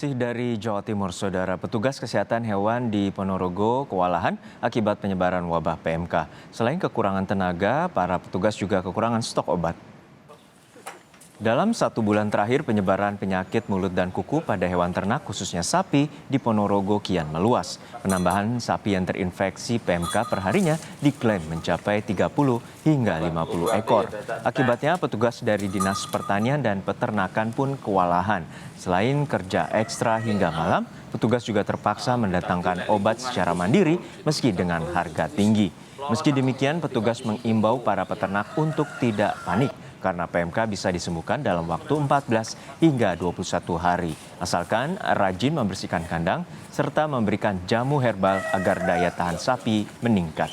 Masih dari Jawa Timur, Saudara, petugas kesehatan hewan di Ponorogo kewalahan akibat penyebaran wabah PMK. Selain kekurangan tenaga, para petugas juga kekurangan stok obat. Dalam 1 bulan terakhir, penyebaran penyakit mulut dan kuku pada hewan ternak, khususnya sapi, di Ponorogo kian meluas. Penambahan sapi yang terinfeksi PMK perharinya diklaim mencapai 30 hingga 50 ekor. Akibatnya, petugas dari Dinas Pertanian dan Peternakan pun kewalahan. Selain kerja ekstra hingga malam, petugas juga terpaksa mendatangkan obat secara mandiri meski dengan harga tinggi. Meski demikian, petugas mengimbau para peternak untuk tidak panik karena PMK bisa disembuhkan dalam waktu 14 hingga 21 hari. Asalkan rajin membersihkan kandang serta memberikan jamu herbal agar daya tahan sapi meningkat.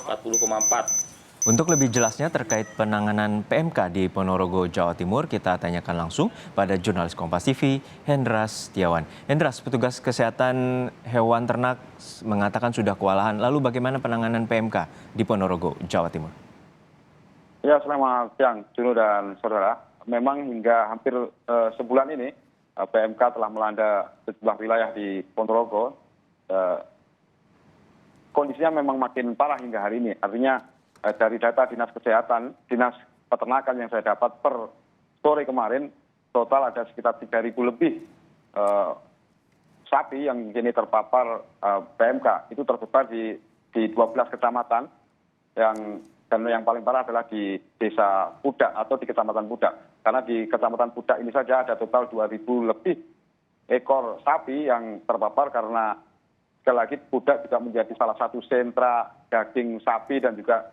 40,4. Untuk lebih jelasnya terkait penanganan PMK di Ponorogo, Jawa Timur, kita tanyakan langsung pada jurnalis Kompas TV, Hendras Setiawan. Hendras, petugas kesehatan hewan ternak mengatakan sudah kewalahan. Lalu bagaimana penanganan PMK di Ponorogo, Jawa Timur? Ya, selamat siang, Juno dan saudara. Memang hingga hampir sebulan ini, PMK telah melanda sejumlah wilayah di Ponorogo. Kondisinya memang makin parah hingga hari ini. Artinya dari data Dinas Kesehatan, Dinas Peternakan yang saya dapat per sore kemarin, total ada sekitar 3.000 lebih sapi yang kini terpapar PMK. Itu tersebar di 12 kecamatan dan yang paling parah adalah di Desa Pudak atau di Kecamatan Pudak. Karena di Kecamatan Pudak ini saja ada total 2.000 lebih ekor sapi yang terpapar karena sekali lagi Pudak juga menjadi salah satu sentra daging sapi dan juga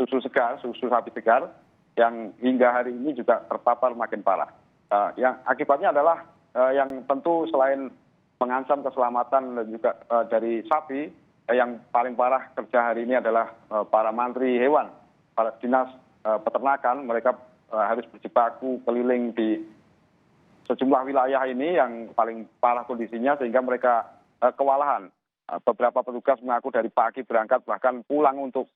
susu sapi segar yang hingga hari ini juga terpapar makin parah. Yang akibatnya adalah yang tentu selain mengancam keselamatan dan juga dari sapi, yang paling parah kerja hari ini adalah para mantri hewan, para dinas peternakan. Mereka harus berjibaku keliling di sejumlah wilayah ini yang paling parah kondisinya sehingga mereka kewalahan. Beberapa petugas mengaku dari pagi berangkat bahkan pulang untuk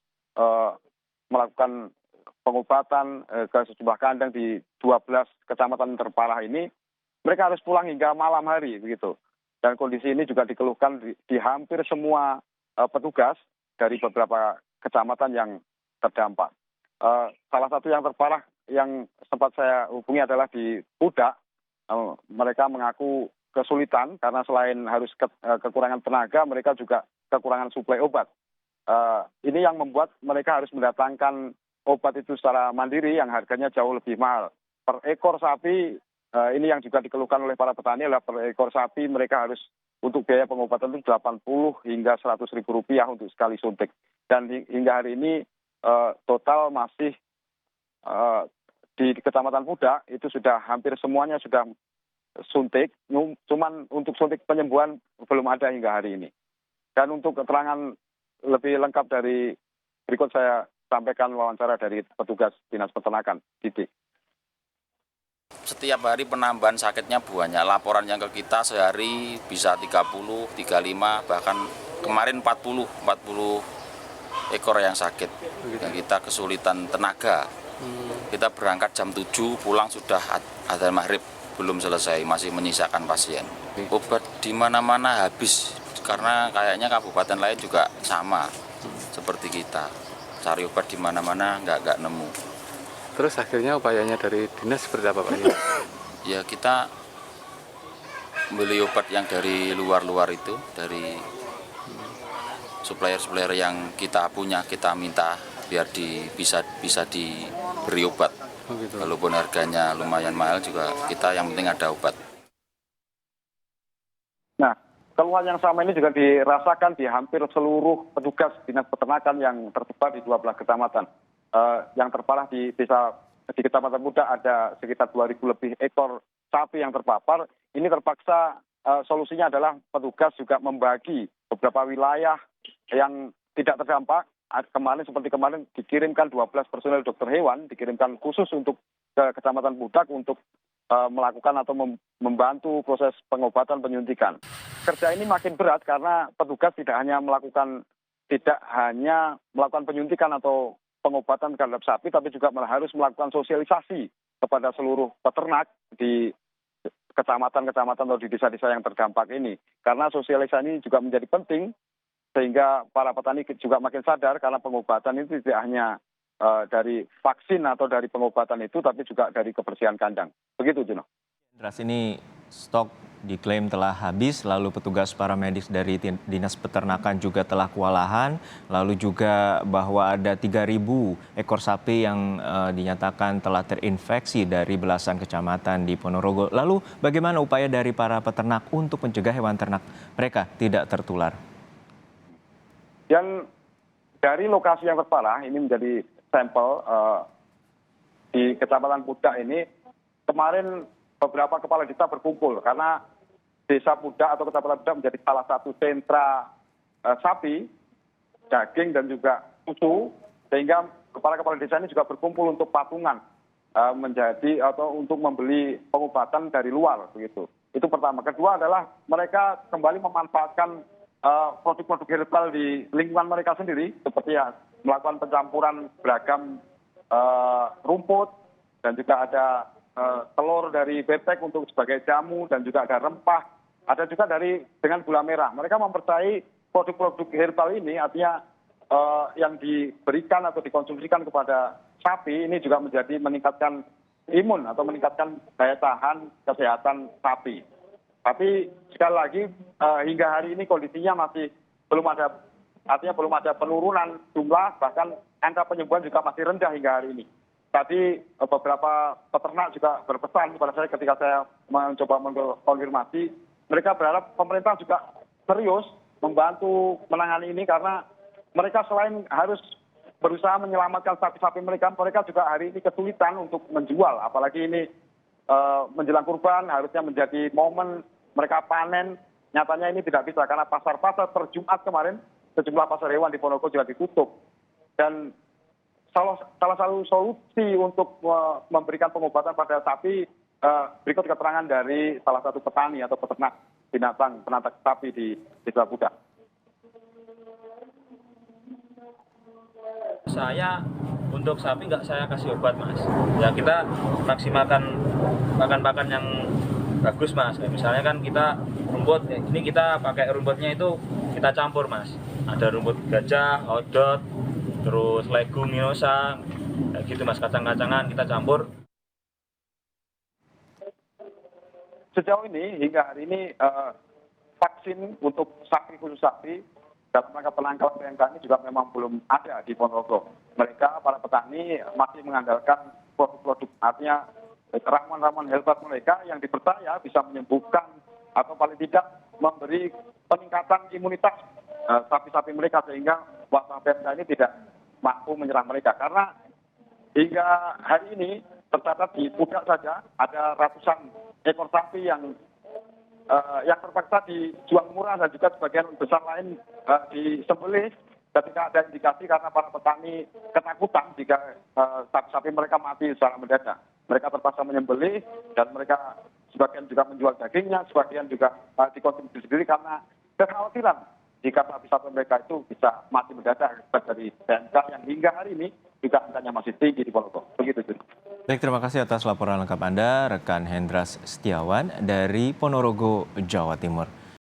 melakukan pengobatan ke sejumlah kandang di 12 kecamatan terparah ini. Mereka harus pulang hingga malam hari begitu. Dan kondisi ini juga dikeluhkan di hampir semua petugas dari beberapa kecamatan yang terdampak. Salah satu yang terparah yang sempat saya hubungi adalah di Pudak. Mereka mengaku kesulitan karena selain harus kekurangan tenaga, mereka juga kekurangan suplai obat. Ini yang membuat mereka harus mendatangkan obat itu secara mandiri yang harganya jauh lebih mahal. Per ekor sapi, ini yang juga dikeluhkan oleh para petani adalah per ekor sapi mereka harus untuk biaya pengobatan itu 80 hingga 100 ribu rupiah untuk sekali suntik. Dan hingga hari ini total masih di Kecamatan Pudak itu sudah hampir semuanya sudah suntik. Cuman untuk suntik penyembuhan belum ada hingga hari ini. Dan untuk keterangan lebih lengkap dari berikut saya sampaikan wawancara dari petugas Dinas Peternakan, Didik. Setiap hari penambahan sakitnya banyak. Laporan yang ke kita sehari bisa 30, 35, bahkan kemarin 40 ekor yang sakit. Yang kita kesulitan tenaga. Kita berangkat jam 7, pulang sudah adzan maghrib, belum selesai, masih menyisakan pasien. Obat di mana-mana habis, karena kayaknya kabupaten lain juga sama seperti kita. Cari obat di mana-mana nggak nemu. Terus akhirnya upayanya dari dinas seperti apa, Pak? Ya kita beli obat yang dari luar-luar itu, dari supplier-supplier yang kita punya, kita minta biar bisa diberi obat. Oh, gitu. Walaupun harganya lumayan mahal juga, kita yang penting ada obat. Nah, keluhan yang sama ini juga dirasakan di hampir seluruh petugas Dinas Peternakan yang tersebar di 12 kecamatan. Yang terparah di Kecamatan Pudak ada sekitar 2.000 lebih ekor sapi yang terpapar. Ini terpaksa solusinya adalah petugas juga membagi beberapa wilayah yang tidak terdampak. Seperti kemarin dikirimkan 12 personel dokter hewan, dikirimkan khusus untuk ke Kecamatan Pudak untuk melakukan atau membantu proses pengobatan penyuntikan. Kerja ini makin berat karena petugas tidak hanya melakukan penyuntikan atau pengobatan terhadap sapi, tapi juga harus melakukan sosialisasi kepada seluruh peternak di kecamatan-kecamatan atau di desa-desa yang terdampak ini. Karena sosialisasi ini juga menjadi penting, sehingga para petani juga makin sadar karena pengobatan itu tidak hanya dari vaksin atau dari pengobatan itu, tapi juga dari kebersihan kandang. Begitu, Juno. Hendras, ini stok diklaim telah habis, lalu petugas paramedik dari Dinas Peternakan juga telah kewalahan, lalu juga bahwa ada 3.000 ekor sapi yang dinyatakan telah terinfeksi dari belasan kecamatan di Ponorogo. Lalu bagaimana upaya dari para peternak untuk mencegah hewan ternak mereka tidak tertular? Dan dari lokasi yang terparah, ini menjadi sampel di Kecamatan Pudak ini, kemarin beberapa kepala desa berkumpul karena Desa Pudak atau Kecamatan Pudak menjadi salah satu sentra sapi, daging dan juga susu, sehingga kepala desa ini juga berkumpul untuk patungan menjadi atau untuk membeli pengobatan dari luar begitu. Itu pertama. Kedua adalah mereka kembali memanfaatkan produk-produk herbal di lingkungan mereka sendiri, seperti ya melakukan pencampuran beragam rumput, dan juga ada telur dari bebek untuk sebagai jamu, dan juga ada rempah, ada juga dengan gula merah. Mereka mempercayai produk-produk herbal ini, artinya yang diberikan atau dikonsumsikan kepada sapi ini juga meningkatkan imun atau meningkatkan daya tahan kesehatan sapi. Tapi sekali lagi hingga hari ini kondisinya masih belum ada penurunan jumlah, bahkan angka penyembuhan juga masih rendah hingga hari ini. Tadi beberapa peternak juga berpesan kepada saya ketika saya mencoba mengkonfirmasi, mereka berharap pemerintah juga serius membantu menangani ini, karena mereka selain harus berusaha menyelamatkan sapi-sapi mereka juga hari ini kesulitan untuk menjual. Apalagi ini menjelang kurban, harusnya menjadi momen mereka panen. Nyatanya ini tidak bisa karena pasar-pasar per Jumat kemarin sejumlah pasar hewan di Ponorogo juga ditutup. Dan salah satu solusi untuk memberikan pengobatan pada sapi, berikut keterangan dari salah satu petani atau peternak binatang penatak sapi di Desa Pudak. Saya untuk sapi nggak saya kasih obat, Mas. Ya kita maksimalkan pakan-pakan yang bagus, Mas. Kayak misalnya kan kita rumput, ini kita pakai rumputnya itu kita campur, Mas. Ada rumput gajah, odot, terus leguminosa, kayak gitu, Mas. Kacang-kacangan kita campur. Sejauh ini hingga hari ini vaksin untuk sapi, khusus sapi dalam rangka penangkalan PMK ini juga memang belum ada di Ponorogo. Mereka para petani masih mengandalkan produk-produk, artinya ramuan-ramuan herbal mereka yang dipercaya bisa menyembuhkan atau paling tidak memberi peningkatan imunitas sapi-sapi mereka, sehingga wabah PMK ini tidak mampu menyerang mereka. Karena hingga hari ini tercatat di Pudak saja ada ratusan ekor sapi yang terpaksa dijual murah, dan juga sebagian besar lain disembelih ketika ada indikasi karena para petani ketakutan jika sapi-sapi mereka mati secara mendadak. Mereka terpaksa menyembelih, dan mereka sebagian juga menjual dagingnya, sebagian juga dikonsumsi sendiri karena kekhawatiran jika sapi-sapi mereka itu bisa mati mendadak dari PMK yang hingga hari ini juga angkanya masih tinggi di Ponorogo. Begitu, Jun. Baik, terima kasih atas laporan lengkap Anda, rekan Hendras Setiawan dari Ponorogo, Jawa Timur.